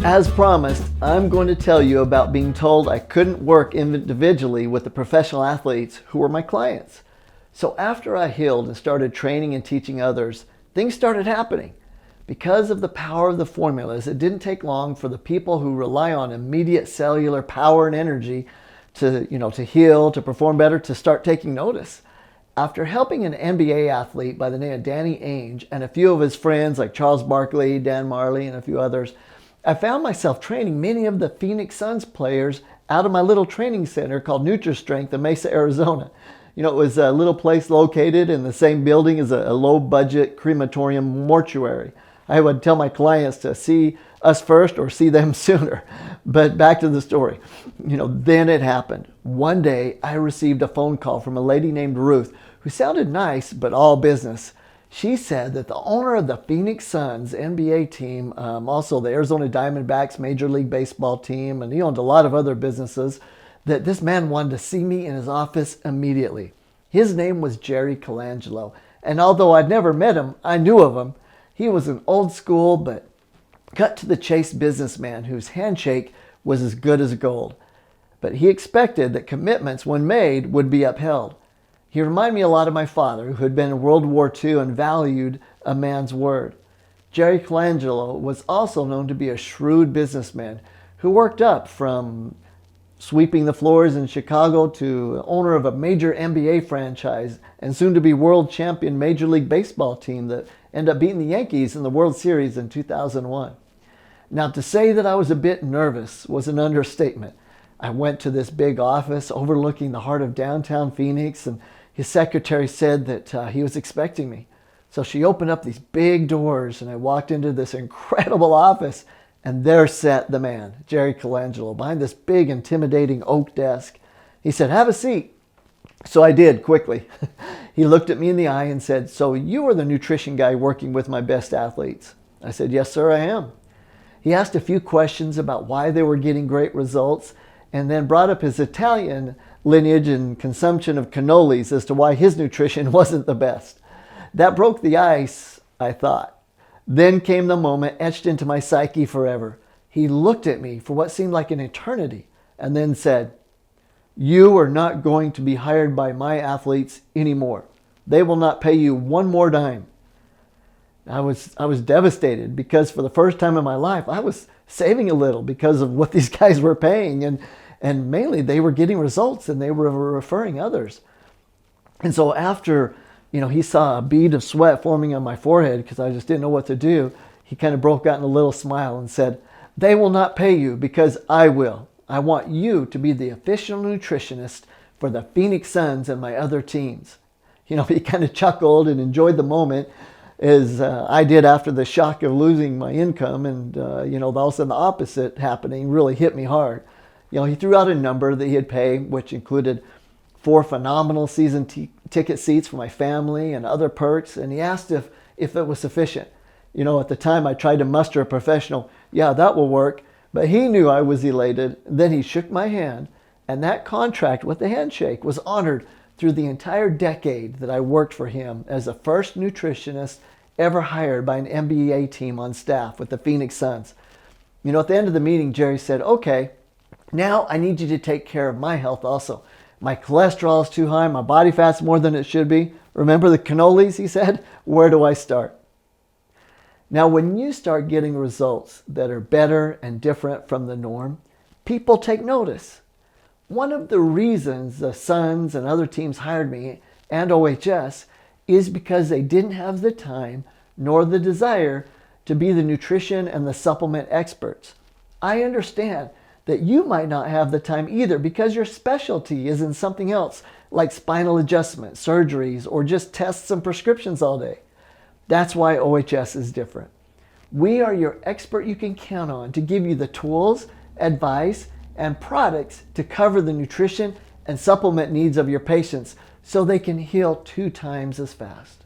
As promised, I'm going to tell you about being told I couldn't work individually with the professional athletes who were my clients. So after I healed and started training and teaching others, things started happening. Because of the power of the formulas, it didn't take long for the people who rely on immediate cellular power and energy to heal, to perform better, to start taking notice. After helping an NBA athlete by the name of Danny Ainge and a few of his friends like Charles Barkley, Dan Marley, and a few others, I found myself training many of the Phoenix Suns players out of my little training center called NutriStrength in Mesa, Arizona. It was a little place located in the same building as a low-budget crematorium mortuary. I would tell my clients to see us first or see them sooner. But back to the story. Then it happened. One day, I received a phone call from a lady named Ruth who sounded nice, but all business. She said that the owner of the Phoenix Suns NBA team, also the Arizona Diamondbacks Major League Baseball team, and he owned a lot of other businesses, that this man wanted to see me in his office immediately. His name was Jerry Colangelo, and although I'd never met him, I knew of him. He was an old school but cut-to-the-chase businessman whose handshake was as good as gold. But he expected that commitments, when made, would be upheld. He reminded me a lot of my father, who had been in World War II and valued a man's word. Jerry Colangelo was also known to be a shrewd businessman who worked up from sweeping the floors in Chicago to owner of a major NBA franchise and soon-to-be world champion Major League Baseball team that ended up beating the Yankees in the World Series in 2001. Now, to say that I was a bit nervous was an understatement. I went to this big office overlooking the heart of downtown Phoenix, and his secretary said that he was expecting me. So she opened up these big doors, and I walked into this incredible office, and there sat the man, Jerry Colangelo, behind this big, intimidating oak desk. He said, "Have a seat." So I did, quickly. He looked at me in the eye and said, "So you are the nutrition guy working with my best athletes?" I said, "Yes, sir, I am." He asked a few questions about why they were getting great results, and then brought up his Italian lineage and consumption of cannolis as to why his nutrition wasn't the best. That broke the ice, I thought. Then came the moment etched into my psyche forever. He looked at me for what seemed like an eternity and then said, "You are not going to be hired by my athletes anymore. They will not pay you one more dime." I was devastated because for the first time in my life, I was saving a little because of what these guys were paying. And mainly they were getting results and they were referring others. And so after, he saw a bead of sweat forming on my forehead because I just didn't know what to do, he kind of broke out in a little smile and said, "They will not pay you because I will. I want you to be the official nutritionist for the Phoenix Suns and my other teams." He kind of chuckled and enjoyed the moment as I did after the shock of losing my income. And, all of a sudden the opposite happening really hit me hard. He threw out a number that he'd pay, which included 4 phenomenal season ticket seats for my family and other perks. And he asked if it was sufficient. At the time I tried to muster a professional, "Yeah, that will work." But he knew I was elated. Then he shook my hand, and that contract with the handshake was honored through the entire decade that I worked for him as the first nutritionist ever hired by an NBA team on staff with the Phoenix Suns. At the end of the meeting, Jerry said, "Okay, now I need you to take care of my health also. My cholesterol is too high, my body fat's more than it should be. Remember the cannolis," he said? "Where do I start?" Now, when you start getting results that are better and different from the norm, people take notice. One of the reasons the Suns and other teams hired me and OHS is because they didn't have the time nor the desire to be the nutrition and the supplement experts. I understand that you might not have the time either because your specialty is in something else like spinal adjustment, surgeries, or just tests and prescriptions all day. That's why OHS is different. We are your expert you can count on to give you the tools, advice, and products to cover the nutrition and supplement needs of your patients so they can heal 2 times as fast.